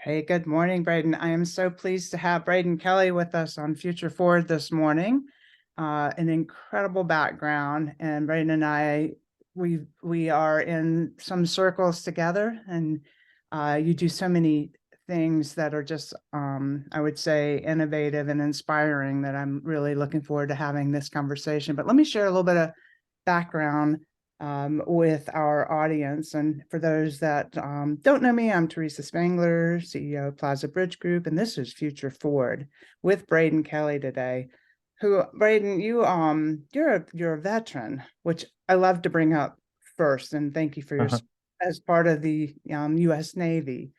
Hey, good morning, Braden. I am so pleased to have Braden Kelley with us on FutureForward this morning. An incredible background, and Braden and I, we are in some circles together, and you do so many things that are just, I would say, innovative and inspiring that I'm really looking forward to having this conversation. But let me share a little bit of background with our audience. And for those that don't know me, I'm Teresa Spangler, CEO of Plaza Bridge Group, and this is Future Forward with Braden Kelley today. Who, Braden, you're a veteran, which I love to bring up first, and thank you for your as part of the U.S. Navy.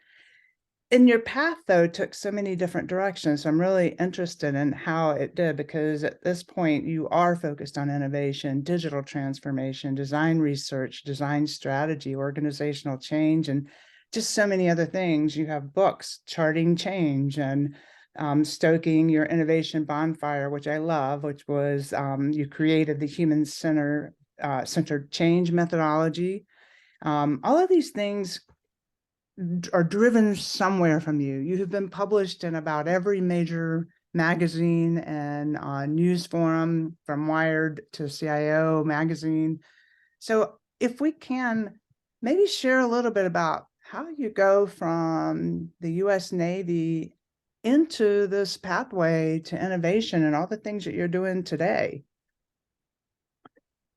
And your path, though, took so many different directions. So I'm really interested in how it did, because at this point, you are focused on innovation, digital transformation, design research, design strategy, organizational change, and just so many other things. You have books, Charting Change, and Stoking Your Innovation Bonfire, which I love, which was you created the human-centered change methodology. All of these things are driven somewhere from you. You have been published in about every major magazine and news forum, from Wired to CIO magazine. So if we can maybe share a little bit about how you go from the US Navy into this pathway to innovation and all the things that you're doing today.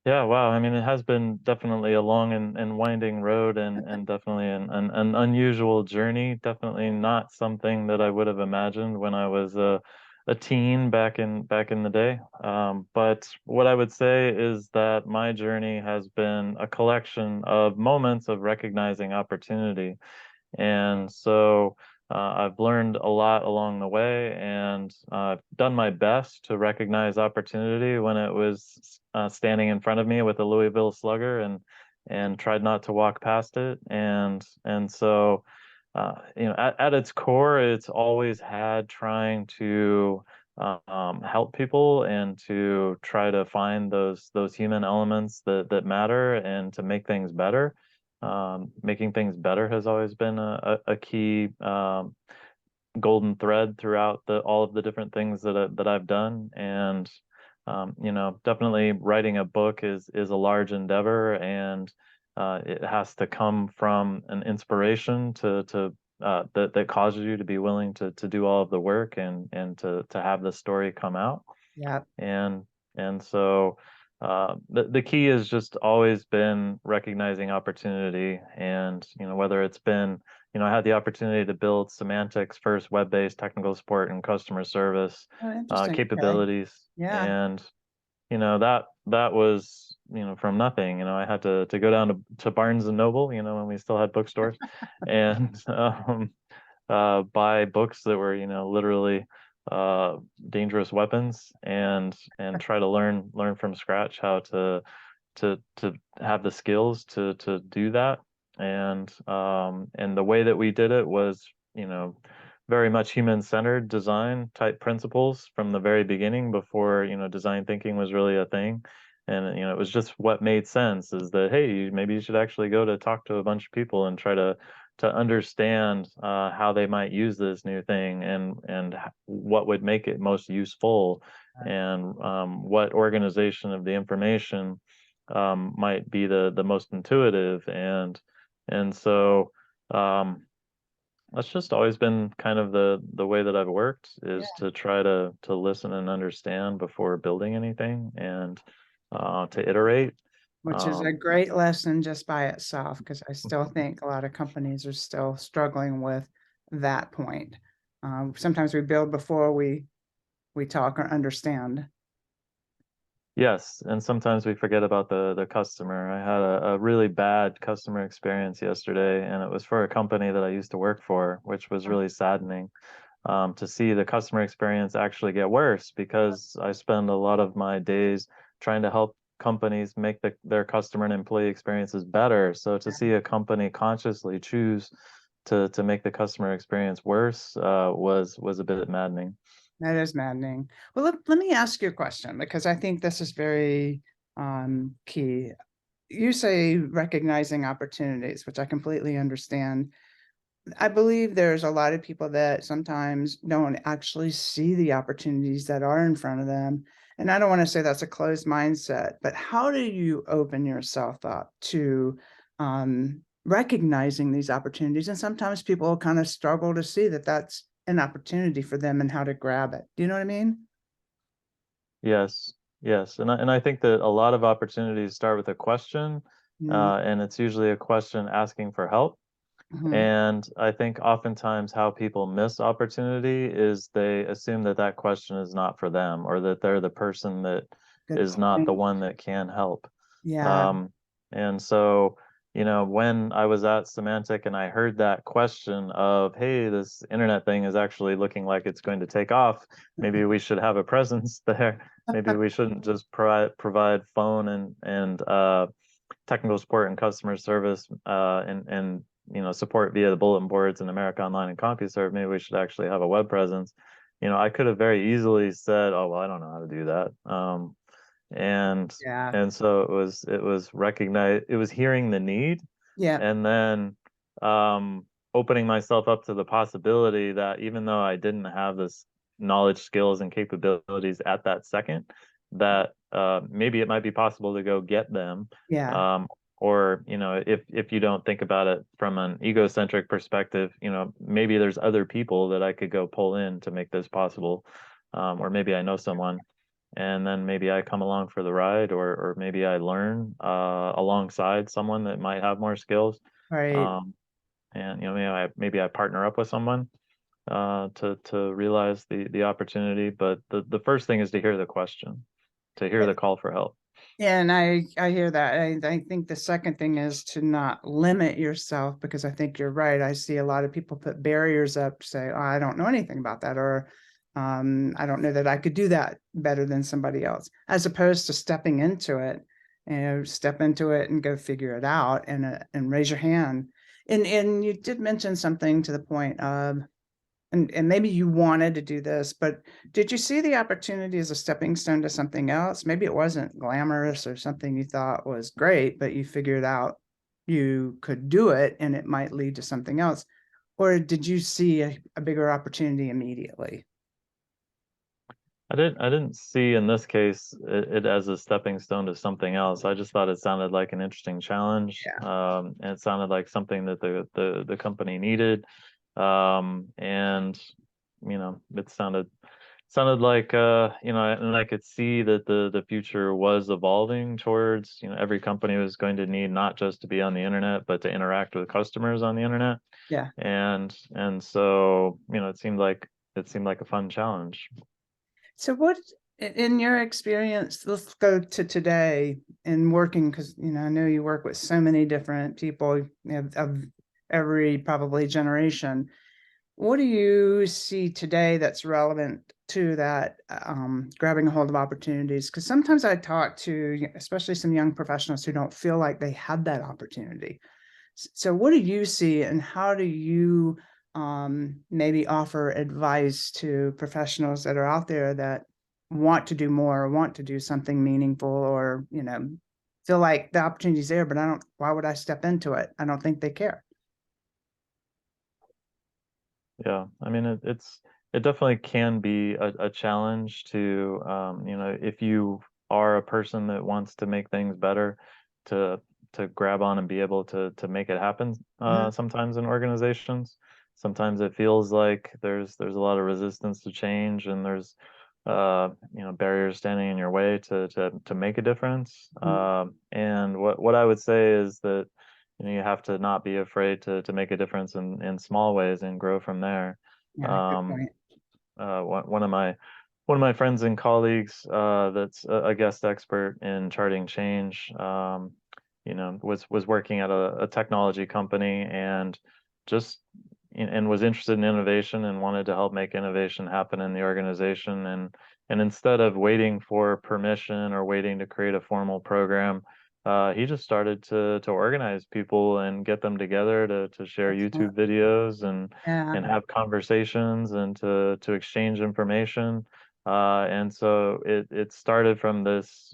Yeah, wow. I mean, it has been definitely a long and winding road and definitely an unusual journey. Definitely not something that I would have imagined when I was a teen back in the day. But what I would say is that my journey has been a collection of moments of recognizing opportunity. And so I've learned a lot along the way, and I've done my best to recognize opportunity when it was standing in front of me with a Louisville Slugger, and tried not to walk past it. And so at its core, it's always had trying to help people and to try to find those human elements that matter and to make things better. Making things better has always been a key golden thread throughout all of the different things that I've done. And definitely writing a book is a large endeavor, and it has to come from an inspiration that causes you to be willing to do all of the work and to have the story come out. Yeah. And and so the key has just always been recognizing opportunity. And whether it's been, I had the opportunity to build semantics first, web-based technical support and customer service Oh, interesting. Okay. capabilities. Yeah. And that was, from nothing. I had to go down to Barnes and Noble, when we still had bookstores, and buy books that were, literally uh, dangerous weapons, and try to learn from scratch how to have the skills to do that. And the way that we did it was, very much human-centered design type principles from the very beginning, before, design thinking was really a thing. And it was just what made sense, is that, hey, maybe you should actually go to talk to a bunch of people and try to understand how they might use this new thing, and what would make it most useful, and what organization of the information might be the most intuitive. And so that's just always been kind of the way that I've worked, is to try to listen and understand before building anything, and to iterate. Which is a Um, great lesson just by itself, because I still think a lot of companies are still struggling with that point. Sometimes we build before we talk or understand. Yes, and sometimes we forget about the customer. I had a really bad customer experience yesterday, and it was for a company that I used to work for, which was really saddening, to see the customer experience actually get worse, because I spend a lot of my days trying to help companies make their customer and employee experiences better. So to see a company consciously choose to make the customer experience worse was a bit maddening. That is maddening. Well, let me ask you a question, because I think this is very key. You say recognizing opportunities, which I completely understand. I believe there's a lot of people that sometimes don't actually see the opportunities that are in front of them. And I don't want to say that's a closed mindset, but how do you open yourself up to recognizing these opportunities? And sometimes people kind of struggle to see that that's an opportunity for them and how to grab it. Do you know what I mean? Yes, yes, and I think that a lot of opportunities start with a question, Mm-hmm. and it's usually a question asking for help. And I think oftentimes how people miss opportunity is they assume that that question is not for them, or that they're the person that Good is not the point. one that can help. Yeah. Um, and so, when I was at Semantic and I heard that question of, hey, this internet thing is actually looking like it's going to take off. Maybe we should have a presence there. Maybe we shouldn't just provide phone and technical support and customer service and support via the bulletin boards and America Online and CompuServe. Maybe we should actually have a web presence. I could have very easily said, oh well, I don't know how to do that. And Yeah. and so it was recognize it was hearing the need, Yeah. and then opening myself up to the possibility that even though I didn't have this knowledge, skills, and capabilities at that second, that maybe it might be possible to go get them. Yeah. Um, or if you don't think about it from an egocentric perspective, maybe there's other people that I could go pull in to make this possible. Or maybe I know someone, and then maybe I come along for the ride, or maybe I learn alongside someone that might have more skills. Right. Um, and maybe I partner up with someone to realize the opportunity. But the first thing is to hear the question, to hear the call for help. Yeah, and I hear that. I think the second thing is to not limit yourself, because I think you're right. I see a lot of people put barriers up, say, oh, I don't know anything about that, or I don't know that I could do that better than somebody else, as opposed to stepping into it, step into it and go figure it out and raise your hand. And you did mention something to the point of, and maybe you wanted to do this, but did you see the opportunity as a stepping stone to something else? Maybe it wasn't glamorous or something you thought was great, but you figured out you could do it and it might lead to something else. Or did you see a bigger opportunity immediately? I didn't see in this case it as a stepping stone to something else. I just thought it sounded like an interesting challenge. Yeah. And it sounded like something that the company needed. And it sounded like and I could see that the future was evolving towards, every company was going to need not just to be on the internet, but to interact with customers on the internet. Yeah. And so, it seemed like a fun challenge. So what, in your experience, let's go to today and working, because I know you work with so many different people of every probably generation. What do you see today that's relevant to that, grabbing a hold of opportunities? Because sometimes I talk to, especially some young professionals who don't feel like they had that opportunity. So, what do you see, and how do you maybe offer advice to professionals that are out there that want to do more, or want to do something meaningful, or feel like the opportunity's there, but I don't. Why would I step into it? I don't think they care. Yeah, I mean it definitely can be a challenge to if you are a person that wants to make things better, to grab on and be able to make it happen. Mhm. Sometimes in organizations, sometimes it feels like there's a lot of resistance to change, and there's barriers standing in your way to make a difference. And what I would say is that you have to not be afraid to make a difference in small ways and grow from there. Yeah, good Um, point. one of my friends and colleagues, that's a guest expert in charting change, was working at a technology company, and just and was interested in innovation and wanted to help make innovation happen in the organization. And instead of waiting for permission or waiting to create a formal program, he just started to organize people and get them together to share Excellent. YouTube videos and Yeah, have conversations and to exchange information. And so it started from this,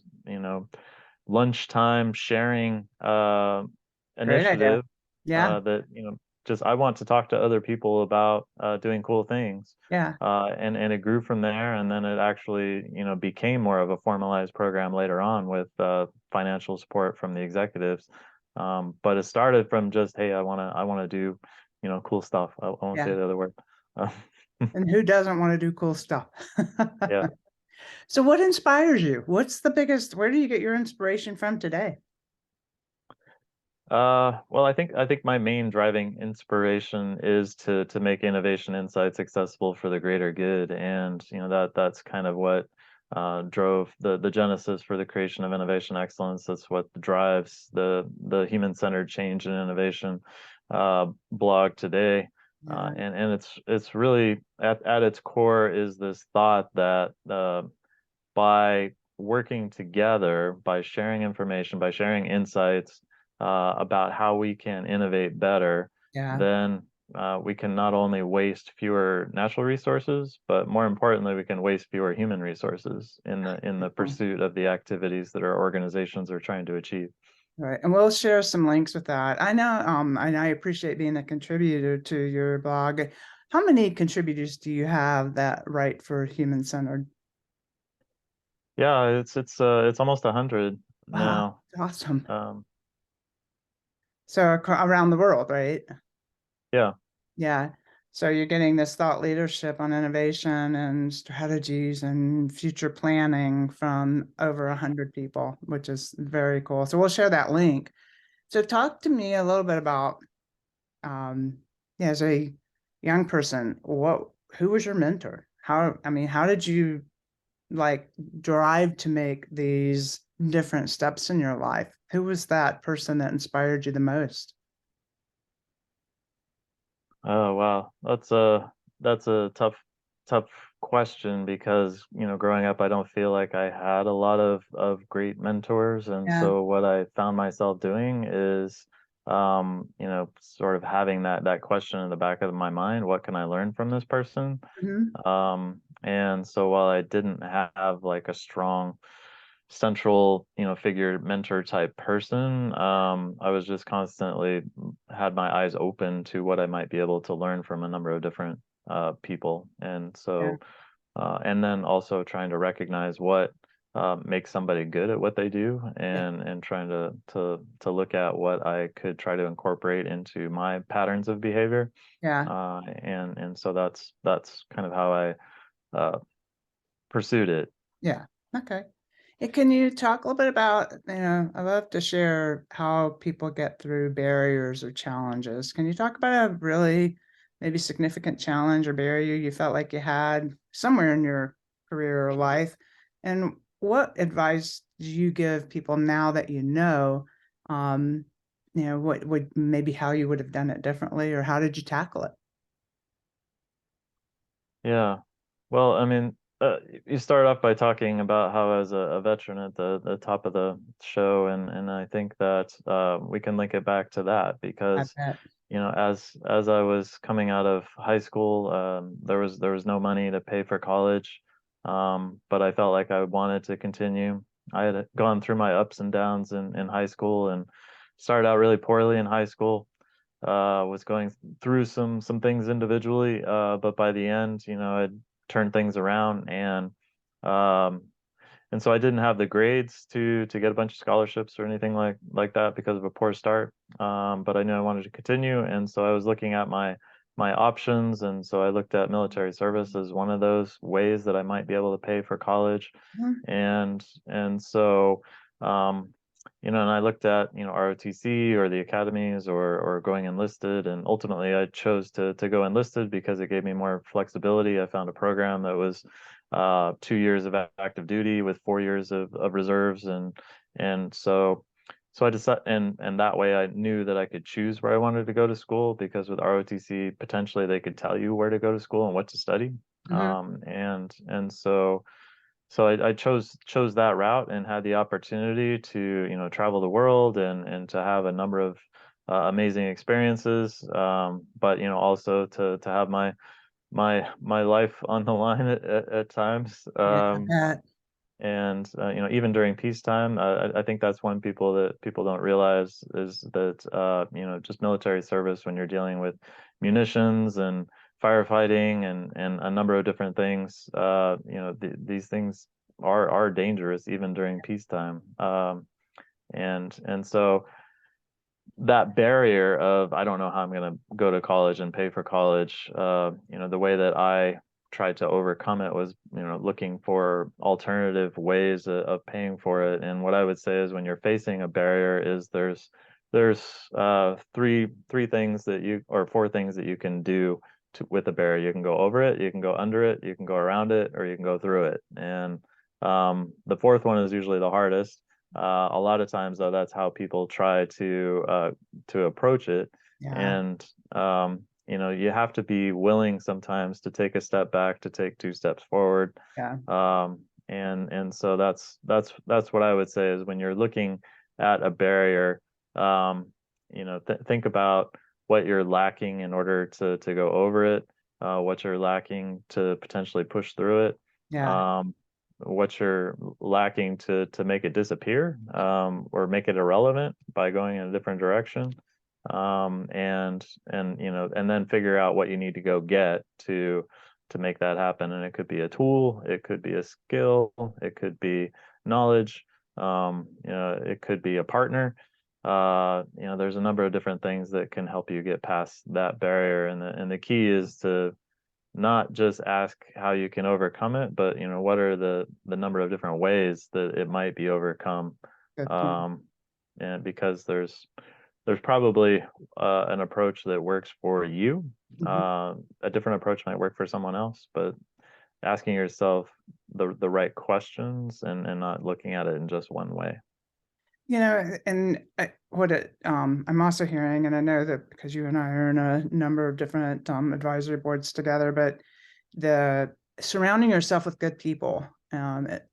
lunchtime sharing great idea. initiative Yeah, that just I want to talk to other people about doing cool things. Yeah. And it grew from there, and then it actually, became more of a formalized program later on with financial support from the executives. But it started from just, hey, I want to do, cool stuff. I won't say Yeah. the other word. Uh, And who doesn't want to do cool stuff? yeah. So what inspires you? What's the biggest, where do you get your inspiration from today? Well, I think my main driving inspiration is to make innovation insights accessible for the greater good, and that's kind of what drove the genesis for the creation of Innovation Excellence. That's what drives the human-centered change and innovation blog today, Yeah. and it's really at its core is this thought that by working together, by sharing information, by sharing insights about how we can innovate better, Yeah. then we can not only waste fewer natural resources, but more importantly, we can waste fewer human resources in the pursuit of the activities that our organizations are trying to achieve. Right. And we'll share some links with that. I know, and I appreciate being a contributor to your blog. How many contributors do you have that write for human centered? Yeah, it's almost 100 Wow, now. awesome. Um, So around the world, right? yeah. Yeah. So you're getting this thought leadership on innovation and strategies and future planning from over 100 people, which is very cool. So we'll share that link. So talk to me a little bit about, um, yeah, as a young person, who was your mentor? How did you like drive to make these different steps in your life? Who was that person that inspired you the most? Oh wow, that's a tough question because growing up I don't feel like I had a lot of great mentors, and Yeah. so what I found myself doing is sort of having that question in the back of my mind, what can I learn from this person? Mhm. And so while I didn't have like a strong central, figure mentor type person, I was just constantly had my eyes open to what I might be able to learn from a number of different people. And Yeah. so, and then also trying to recognize what makes somebody good at what they do, Yeah. and trying to look at what I could try to incorporate into my patterns of behavior. Yeah. And so that's kind of how I uh, pursued it. Yeah. Okay. Can you talk a little bit about, I love to share how people get through barriers or challenges. Can you talk about a really maybe significant challenge or barrier you felt like you had somewhere in your career or life? And what advice do you give people now that um, what would maybe how you would have done it differently, or how did you tackle it? Yeah. Well, I mean, you start off by talking about how I was a veteran at the top of the show, and I think that we can link it back to that I because, bet. as I was coming out of high school, there was no money to pay for college, but I felt like I wanted to continue. I had gone through my ups and downs in high school and started out really poorly in high school, was going through some things individually, but by the end, I'd turned things around, um, and so I didn't have the grades to get a bunch of scholarships or anything like that because of a poor start. But I knew I wanted to continue, and so I was looking at my options, and so I looked at military service as one of those ways that I might be able to pay for college, Mhm. and so and I looked at ROTC or the academies or going enlisted, and ultimately I chose to go enlisted because it gave me more flexibility. I found a program that was 2 years of active duty with 4 years of reserves, and so I decided, and that way I knew that I could choose where I wanted to go to school, because with ROTC potentially they could tell you where to go to school and what to study, Mhm. and so I chose that route and had the opportunity to travel the world and to have a number of amazing experiences, but also to have my life on the line at times. Yeah, I bet. and even during peacetime, I think that's one people don't realize is that just military service, when you're dealing with munitions and firefighting and a number of different things, these things are dangerous even during peacetime. And so that barrier of, I don't know how I'm going to go to college and pay for college, the way that I tried to overcome it was, looking for alternative ways of paying for it. And what I would say is, when you're facing a barrier, is there's three things that you, or four things that you can do with a barrier. You can go over it, you can go under it, you can go around it, or you can go through it. And the fourth one is usually the hardest. A lot of times, though, that's how people try to approach it. Yeah. And you have to be willing sometimes to take a step back, to take two steps forward. Yeah. And so that's what I would say is, when you're looking at a barrier, think about what you're lacking in order to go over it, what you're lacking to potentially push through it. Yeah. What you're lacking to make it disappear, or make it irrelevant by going in a different direction, and then figure out what you need to go get to make that happen. And it could be a tool, it could be a skill, it could be knowledge, it could be a partner. There's a number of different things that can help you get past that barrier, and the key is to not just ask how you can overcome it, but what are the number of different ways that it might be overcome. Good point. And because there's probably an approach that works for you. Mhm. A different approach might work for someone else, but asking yourself the right questions, and not looking at it in just one way. And I'm also hearing, and I know that because you and I are in a number of different advisory boards together, but the surrounding yourself with good people.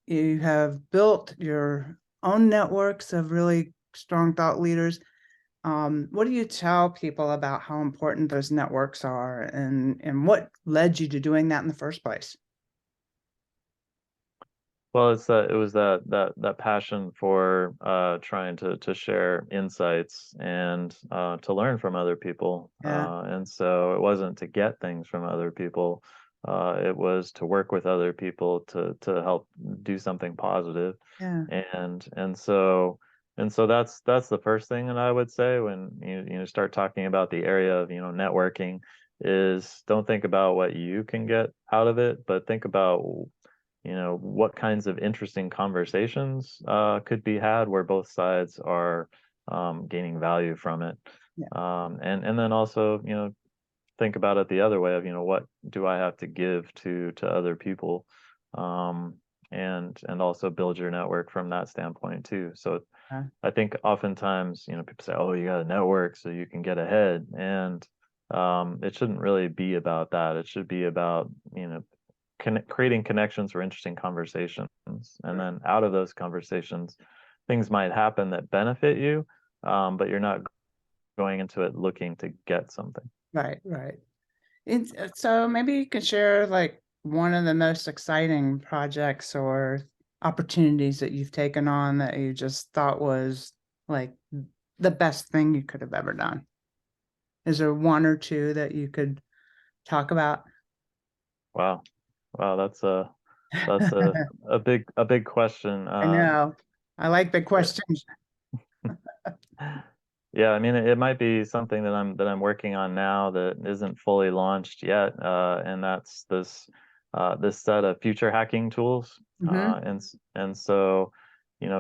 You have built your own networks of really strong thought leaders. What do you tell people about how important those networks are, and what led you to doing that in the first place? Well, it was that passion for trying to share insights, and to learn from other people. Yeah, And so it wasn't to get things from other people. It was to work with other people to help do something positive. yeah, And so that's the first thing that I would say when start talking about the area of networking, is don't think about what you can get out of it, but think about what kinds of interesting conversations could be had where both sides are gaining value from it. yeah, And then also, think about it the other way of, what do I have to give to other people? Um, and also build your network from that standpoint too. So yeah, I think oftentimes, people say, oh, you got to network so you can get ahead. And it shouldn't really be about that. It should be about, creating connections for interesting conversations. And then out of those conversations, things might happen that benefit you, but you're not going into it looking to get something. right, right. So maybe you could share like one of the most exciting projects or opportunities that you've taken on that you just thought was like the best thing you could have ever done. Is there one or two that you could talk about? Wow. Wow, that's a big question. I know. I like big questions. Yeah, I mean, it might be something that I'm working on now that isn't fully launched yet, and that's this set of future hacking tools. Hmm. And so,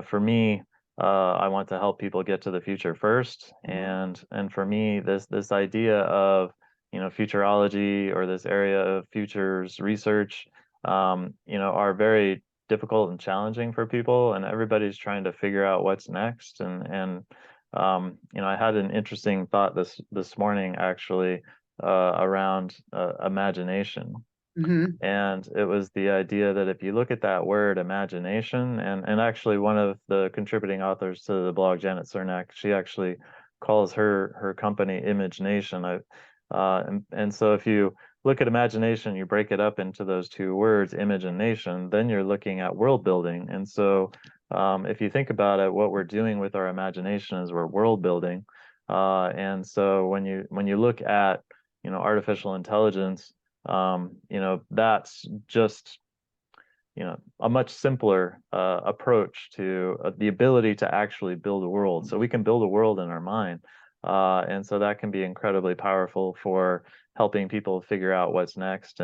for me, I want to help people get to the future first, and for me, this idea of futurology, or this area of futures research, are very difficult and challenging for people, and everybody's trying to figure out what's next. And I had an interesting thought this morning, actually, around imagination. Hmm. And it was the idea that if you look at that word imagination, and actually one of the contributing authors to the blog, Janet Cernak, she actually calls her company Image Nation. And so if you look at imagination, you break it up into those two words, image and nation, then you're looking at world building. And so if you think about it, what we're doing with our imagination is we're world building. And so when you look at, artificial intelligence, that's just, a much simpler approach to the ability to actually build a world. So we can build a world in our mind. And so that can be incredibly powerful for helping people figure out what's next.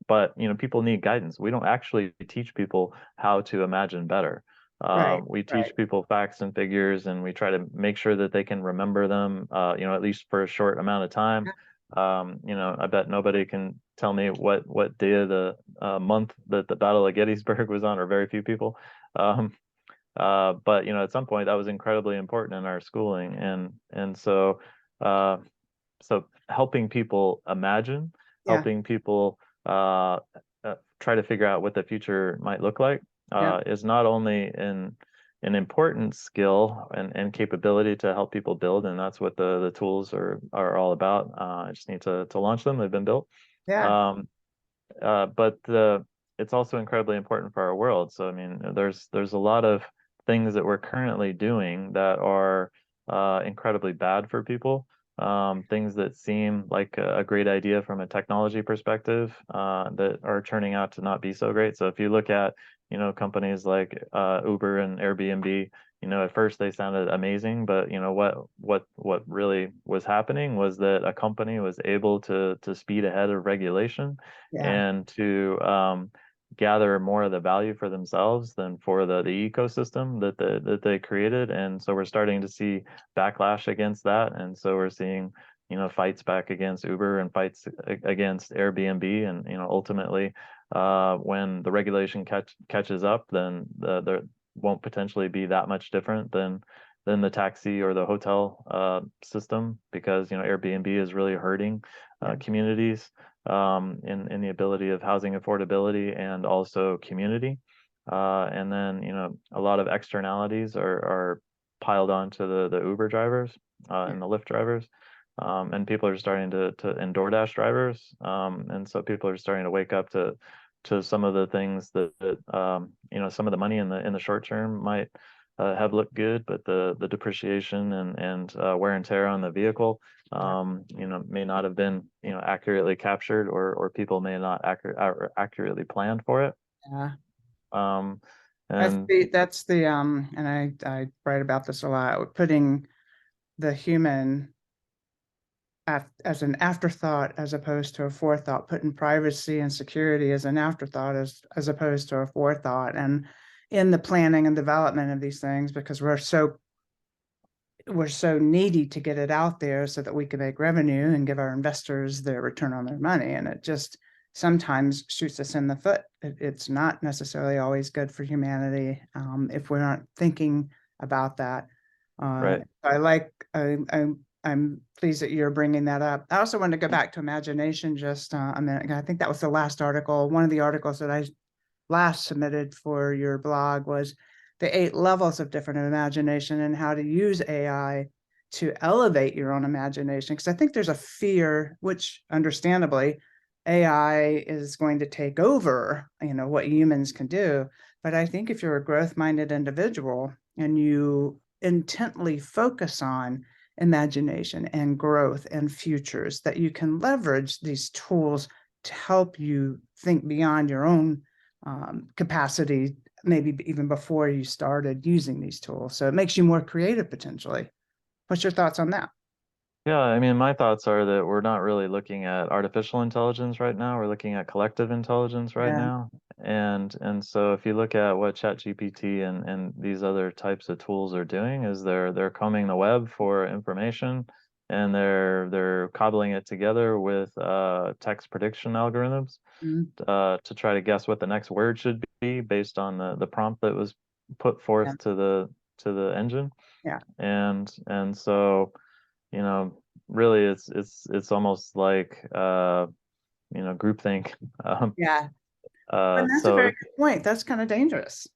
But people need guidance. We don't actually teach people how to imagine better. Right, We right. teach people facts and figures, and we try to make sure that they can remember them, at least for a short amount of time. I bet nobody can tell me what day of the month that the Battle of Gettysburg was on, or very few people. Um, but at some point that was incredibly important in our schooling, and uh, so helping people imagine, Yeah, helping people try to figure out what the future might look like yeah, is not only an important skill and capability to help people build, and that's what the tools are all about. I just need to launch them. They've been built. yeah, Um, but it's also incredibly important for our world. So I mean, there's a lot of things that we're currently doing that are incredibly bad for people. Things that seem like a great idea from a technology perspective that are turning out to not be so great. So if you look at, companies like Uber and Airbnb, at first they sounded amazing, but what really was happening was that a company was able to speed ahead of regulation yeah, and to gather more of the value for themselves than for the ecosystem that they created. And so we're starting to see backlash against that. And so we're seeing, fights back against Uber and fights against Airbnb. And, ultimately, when the regulation catches up, then there won't potentially be that much different than the taxi or the hotel system, because Airbnb is really hurting yeah, communities in the ability of housing affordability and also community. And then, a lot of externalities are piled onto the Uber drivers yeah, and the Lyft drivers. And people are starting and DoorDash drivers. And so people are starting to wake up to some of the things that some of the money in the short term might have looked good, but the depreciation and wear and tear on the vehicle yeah, may not have been, accurately captured, or people may not accurately planned for it. yeah. Um, and That's the and I write about this a lot, putting the human as an afterthought as opposed to a forethought, putting privacy and security as an afterthought as opposed to a forethought, and in the planning and development of these things, because we're so needy to get it out there so that we can make revenue and give our investors their return on their money. And it just sometimes shoots us in the foot. It's not necessarily always good for humanity if we aren't thinking about that. right, I'm pleased that you're bringing that up. I also wanted to go back to imagination just a minute ago. I think that was the last article. One of the articles that I last submitted for your blog was the 8 levels of different imagination and how to use AI to elevate your own imagination. Because I think there's a fear, which understandably, AI is going to take over, what humans can do. But I think if you're a growth-minded individual and you intently focus on imagination and growth and futures, that you can leverage these tools to help you think beyond your own capacity, maybe even before you started using these tools. So it makes you more creative potentially. What's your thoughts on that? yeah, I mean, my thoughts are that we're not really looking at artificial intelligence right now. We're looking at collective intelligence right Yeah. now. And so if you look at what ChatGPT and these other types of tools are doing, is they're combing the web for information, and they're cobbling it together with text prediction algorithms Mm, to try to guess what the next word should be based on the prompt that was put yeah. forth to the engine. Yeah. And so, really it's almost like groupthink. Um, Yeah. And that's a so very if good point. That's kind of dangerous.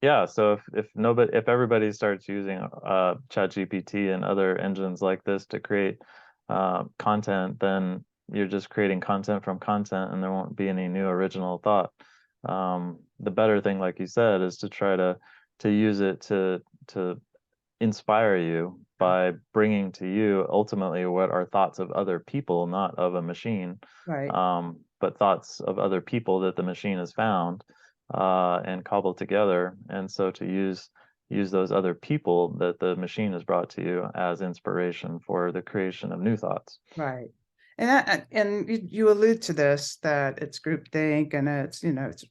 yeah, so if everybody starts using ChatGPT and other engines like this to create content, then you're just creating content from content, and there won't be any new original thought. The better thing, like you said, is to try to use it to inspire you by bringing to you ultimately what are thoughts of other people, not of a machine, Right. but thoughts of other people that the machine has found and cobbled together. And so to use those other people that the machine has brought to you as inspiration for the creation of new thoughts. Right. And you allude to this, that it's groupthink and it's,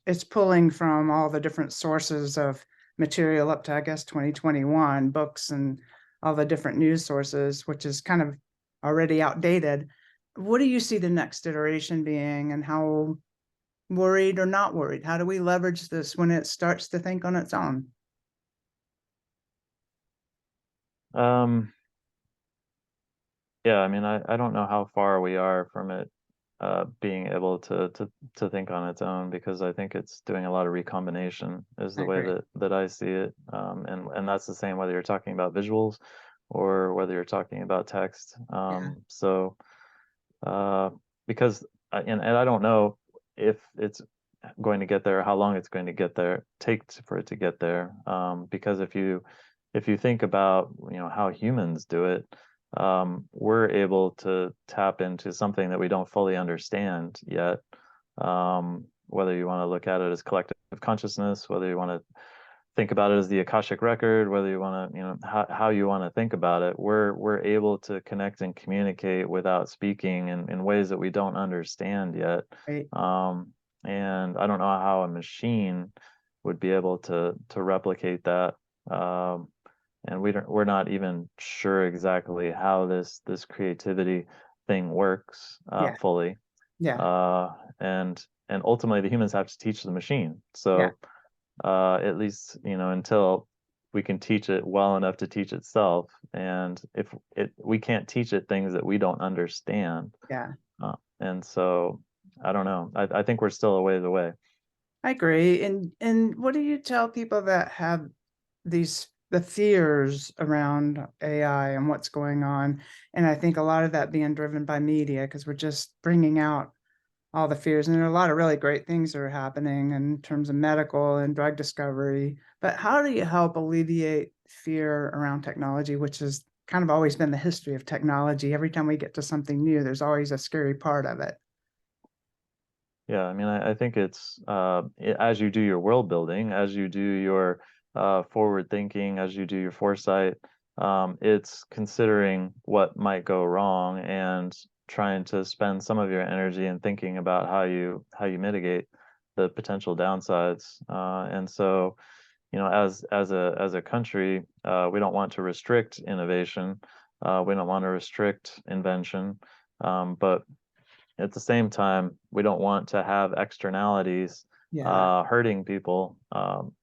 it's pulling from all the different sources of material up to, I guess, 2021 books and all the different news sources, which is kind of already outdated. What do you see the next iteration being, and how worried or not worried? How do we leverage this when it starts to think on its own? Um, yeah, I mean, I don't know how far we are from it being able to think on its own, because I think it's doing a lot of recombination is I the way agree. that I see it. And that's the same whether you're talking about visuals or whether you're talking about text. Yeah. So uh, because and I don't know if it's going to get there, how long it's going to get there, for it to get there. Because if you think about how humans do it, we're able to tap into something that we don't fully understand yet. Whether you want to look at it as collective consciousness, whether you want to think about it as the Akashic record, whether you want to, how you want to think about it, we're able to connect and communicate without speaking in ways that we don't understand yet. Right. Um, and I don't know how a machine would be able to replicate that. Um, and we're not even sure exactly how this creativity thing works Yeah. fully. Yeah. Uh, and ultimately the humans have to teach the machine. Yeah. So at least until we can teach it well enough to teach itself, and if we can't teach it things that we don't understand, Yeah. and so I don't know. I think we're still a ways away. I agree. And what do you tell people that have the fears around AI and what's going on? And I think a lot of that being driven by media, because we're just bringing out all the fears. And there are a lot of really great things that are happening in terms of medical and drug discovery. But how do you help alleviate fear around technology, which has kind of always been the history of technology? Every time we get to something new, there's always a scary part of it. Yeah, I mean, I think it's as you do your world building, as you do your forward thinking, as you do your foresight, it's considering what might go wrong and trying to spend some of your energy in thinking about how you mitigate the potential downsides. And so, as a country, we don't want to restrict innovation. We don't want to restrict invention, but at the same time, we don't want to have externalities Yeah. hurting people,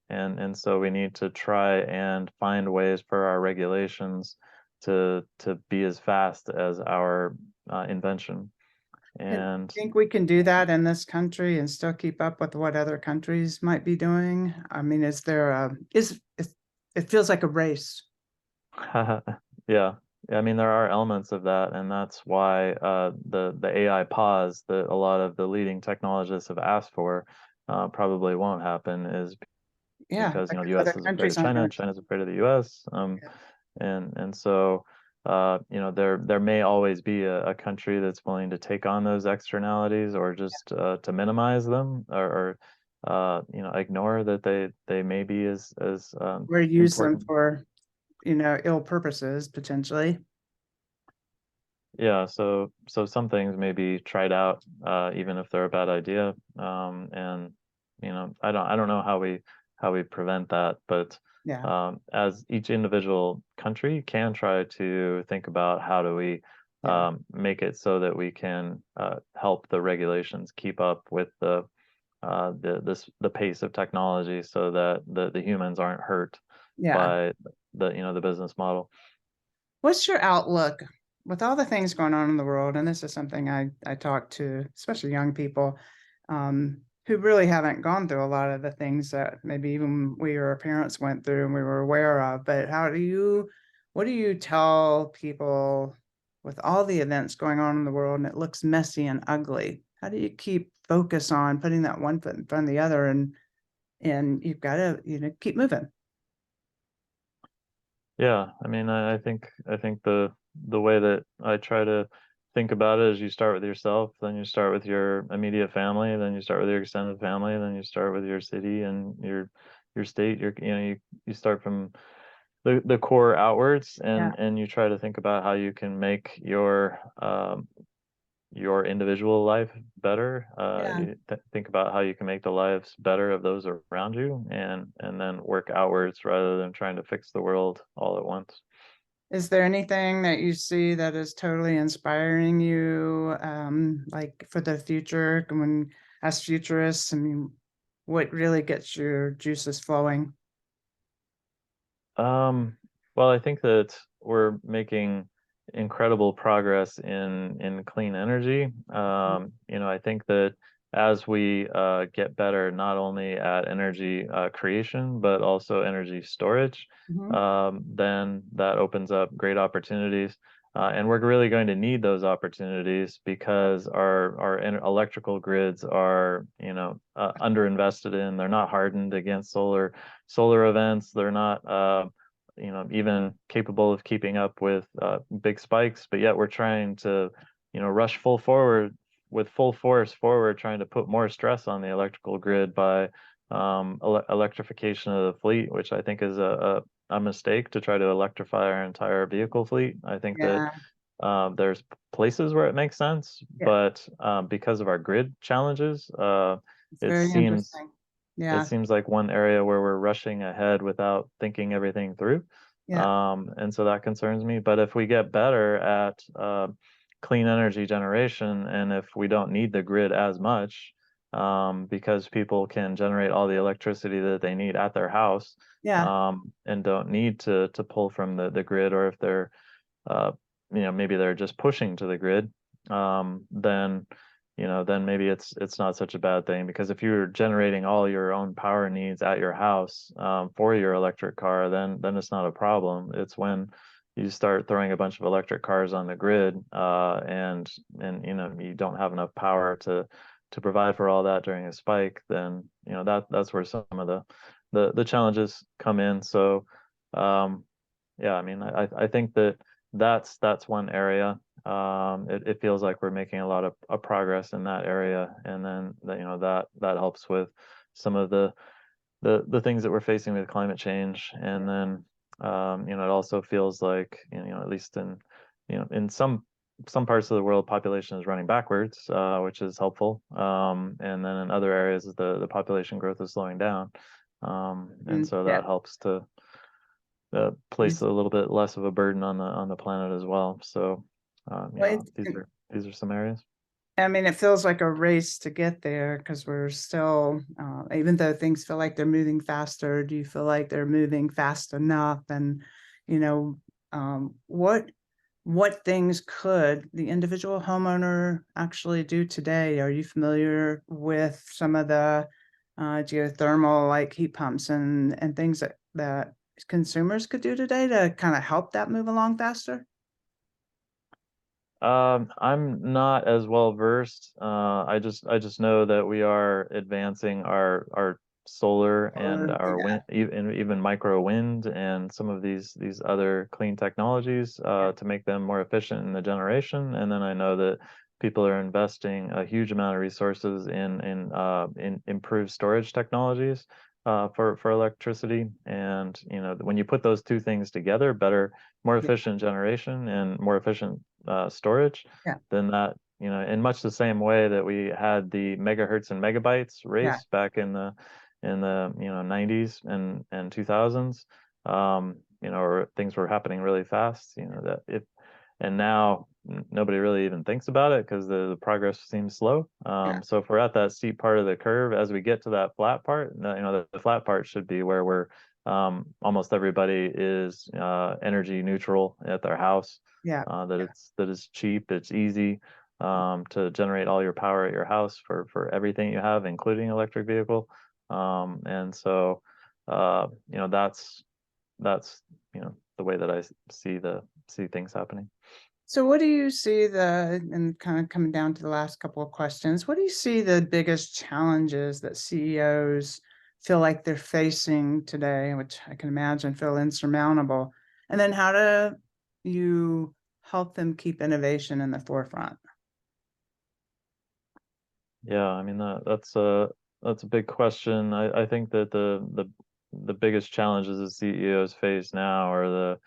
and so we need to try and find ways for our regulations to be as fast as our invention. And And think we can do that in this country and still keep up with what other countries might be doing? I mean, is there it feels like a race. yeah, I mean there are elements of that, and that's why the AI pause that a lot of the leading technologists have asked for probably won't happen, is Yeah, because the because U.S. other is afraid countries of aren't China, gonna. China's afraid of the U.S. And so there may always be a country that's willing to take on those externalities, or just to minimize them, or ignore that they may be as Or use them important. for, ill purposes potentially. Yeah, so some things may be tried out, even if they're a bad idea. And I don't know how we prevent that, but Yeah, as each individual country can try to think about how do we yeah, make it so that we can help the regulations keep up with the pace of technology, so that the humans aren't hurt yeah. by the business model. What's your outlook with all the things going on in the world? And this is something I talk to, especially young people, who really haven't gone through a lot of the things that maybe even we or our parents went through and we were aware of. But what do you tell people with all the events going on in the world and it looks messy and ugly? How do you keep focus on putting that one foot in front of the other, and you've got to, keep moving? Yeah, I mean, I think the way that I try to think about it is you start with yourself, then you start with your immediate family, then you start with your extended family, then you start with your city and your state. You start from the core outwards, Yeah. and you try to think about how you can make your individual life better. Yeah. You think about how you can make the lives better of those around you, and then work outwards rather than trying to fix the world all at once. Is there anything that you see that is totally inspiring you, like for the future, when as futurists? I mean, what really gets your juices flowing? Um, well, I think that we're making incredible progress in clean energy. I think that as we get better not only at energy creation but also energy storage, Mhm. then that opens up great opportunities. And we're really going to need those opportunities because our electrical grids are, underinvested in. They're not hardened against solar events. They're not, even capable of keeping up with big spikes. But yet we're trying to, rush full forward with full force forward, trying to put more stress on the electrical grid by electrification of the fleet, which I think is a mistake to try to electrify our entire vehicle fleet. I think that Yeah, there's places where it makes sense, yeah, but because of our grid challenges, it's it very seems interesting. it Yeah, seems like one area where we're rushing ahead without thinking everything through. yeah, And so that concerns me. But if we get better at clean energy generation, and if we don't need the grid as much, because people can generate all the electricity that they need at their house, yeah, and don't need to pull from the grid, or if they're uh, maybe they're just pushing to the grid, then then maybe it's not such a bad thing, because if you're generating all your own power needs at your house for your electric car, then it's not a problem. It's when you start throwing a bunch of electric cars on the grid, and you don't have enough power to provide for all that during a spike, then that's where some of the challenges come in. So yeah, I mean, I think that that's one area. It feels like we're making a lot of progress in that area, and then that helps with some of the things that we're facing with climate change. And then it also feels like, at least in some parts of the world, population is running backwards, which is helpful. And then in other areas, the population growth is slowing down, and so yeah. that helps to place a little bit less of a burden on the planet as well. So, Well, these are some areas. I mean, it feels like a race to get there because we're still, even though things feel like they're moving faster, do you feel like they're moving fast enough? And, you know, what things could the individual homeowner actually do today? Are you familiar with some of the geothermal like heat pumps and things that consumers could do today to kind of help that move along faster? I'm not as well versed. I just know that we are advancing our solar and Or our yeah, wind, even micro wind, and some of these other clean technologies yeah, to make them more efficient in the generation. And then I know that people are investing a huge amount of resources in improved storage technologies for electricity. And when you put those two things together, more yeah, efficient generation and more efficient storage, yeah, then that, in much the same way that we had the megahertz and megabytes yeah, race back in the 90s and 2000s, or things were happening really fast, that if and now nobody really even thinks about it because the progress seems slow. yeah, So if we're at that steep part of the curve, as we get to that flat part, the flat part should be where we're almost everybody is energy neutral at their house. yeah, That is cheap, it's easy to generate all your power at your house for everything you have, including electric vehicle. And so that's the way that I see things happening. So what do you see and kind of coming down to the last couple of questions, what do you see the biggest challenges that CEOs feel like they're facing today, which I can imagine feel insurmountable? And then how do you help them keep innovation in the forefront? Yeah, I mean that's a big question. I think that the biggest challenges that CEOs face now are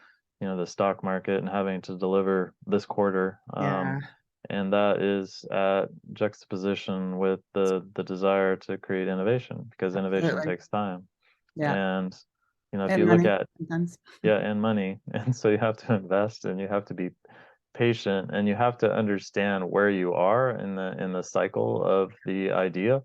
the stock market and having to deliver this quarter. Yeah, And that is at juxtaposition with the desire to create innovation, because innovation absolutely. takes time. Yeah. And if And you look money at, sometimes. yeah, and money, and so you have to invest and you have to be patient and you have to understand where you are in the cycle of the idea,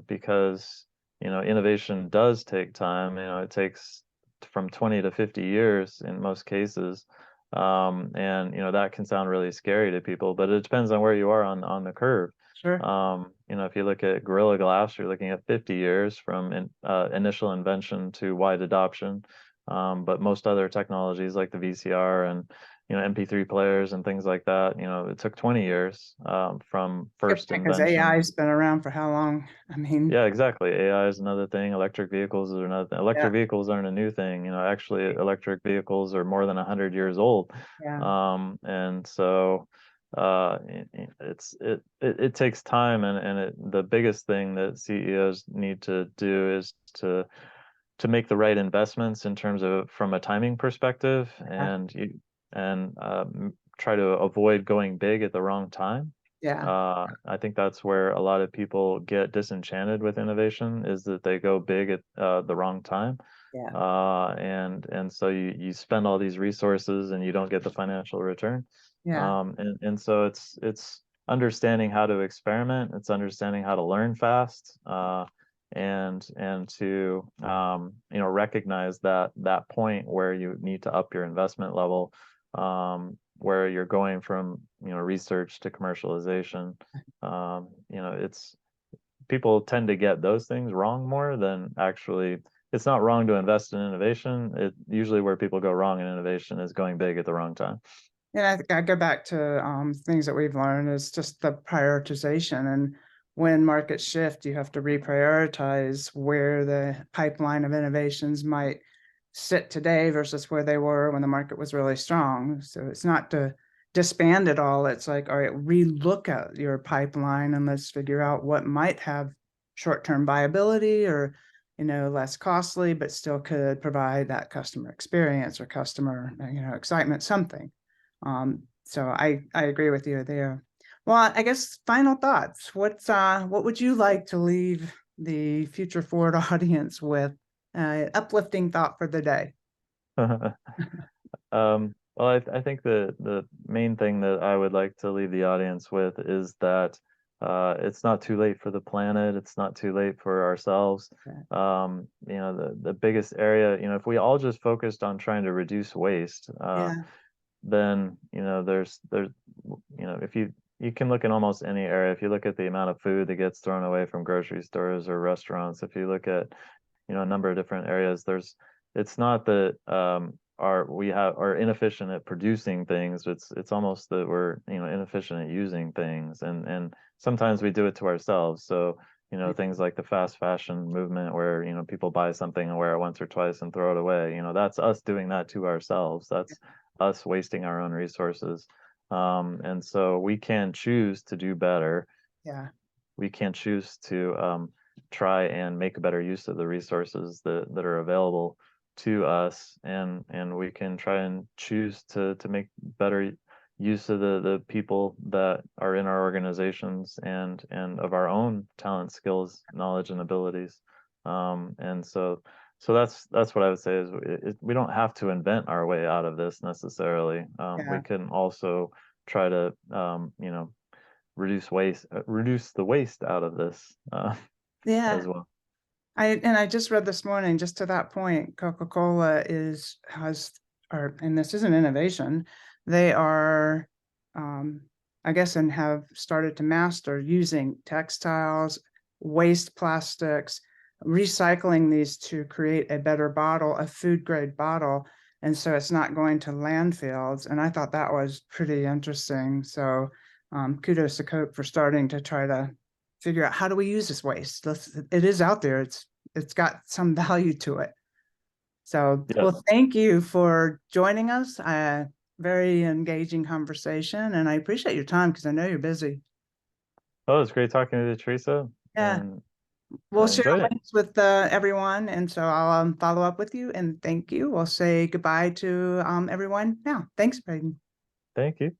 because innovation does take time. It takes from 20 to 50 years in most cases, and that can sound really scary to people, but it depends on where you are on the curve. Sure. If you look at Gorilla Glass, you're looking at 50 years from initial invention to wide adoption. But most other technologies like the VCR and MP3 players and things like that, it took 20 years from Good first point, because invention. AI's been around for how long? I mean, Yeah, exactly. AI is another thing. Electric vehicles is another thing. yeah, Electric vehicles aren't a new thing. Actually, electric vehicles are more than 100 years old. yeah, And so it takes time, and the biggest thing that CEOs need to do is to make the right investments in terms of from a timing perspective, yeah, and try to avoid going big at the wrong time. yeah, I think that's where a lot of people get disenchanted with innovation, is that they go big at the wrong time. yeah, And so you spend all these resources and you don't get the financial return. yeah, And so it's understanding how to experiment, it's understanding how to learn fast, and to recognize that point where you need to up your investment level, where you're going from research to commercialization. It's People tend to get those things wrong more than actually. It's not wrong to invest in innovation. It usually, where people go wrong in innovation is going big at the wrong time. and I go back to things that we've learned is just the prioritization. And when markets shift, you have to reprioritize where the pipeline of innovations might sit today versus where they were when the market was really strong. So it's not to disband it all. It's like, all right, relook at your pipeline and let's figure out what might have short-term viability or less costly, but still could provide that customer experience or customer excitement, something. So I agree with you there. Well, I guess final thoughts. What would you like to leave the Future Forward audience with? Uplifting thought for the day. Well, I think the main thing that I would like to leave the audience with is that it's not too late for the planet. It's not too late for ourselves. Okay. The biggest area, if we all just focused on trying to reduce waste, Yeah, then there's if you can look in almost any area. If you look at the amount of food that gets thrown away from grocery stores or restaurants, if you look at a number of different areas, it's not that are inefficient at producing things. It's almost that we're inefficient at using things, and sometimes we do it to ourselves. So things like the fast fashion movement, where people buy something and wear it once or twice and throw it away. That's us doing that to ourselves. That's us wasting our own resources. And so we can choose to do better. yeah, We can choose to try and make a better use of the resources that are available to us, and we can try and choose to make better use of the people that are in our organizations, and of our own talent, skills, knowledge, and abilities. And so that's what I would say is we don't have to invent our way out of this necessarily. We yeah, can also try to reduce the waste out of this yeah. as well. I just read this morning, just to that point, Coca-Cola and this is an innovation. They are, I guess, and have started to master using textiles, waste plastics, recycling these to create a better bottle, a food grade bottle. And so it's not going to landfills. And I thought that was pretty interesting. So kudos to Coke for starting to try to figure out how do we use this waste. It is out there. It's got some value to it. So, Yeah. well, thank you for joining us. Very engaging conversation, and I appreciate your time because I know you're busy. Oh, it's great talking to you, Teresa, Yeah, and we'll I share enjoyed it. links with everyone, and so I'll follow up with you. And thank you. We'll say goodbye to everyone now. Thanks, Braden. Thank you.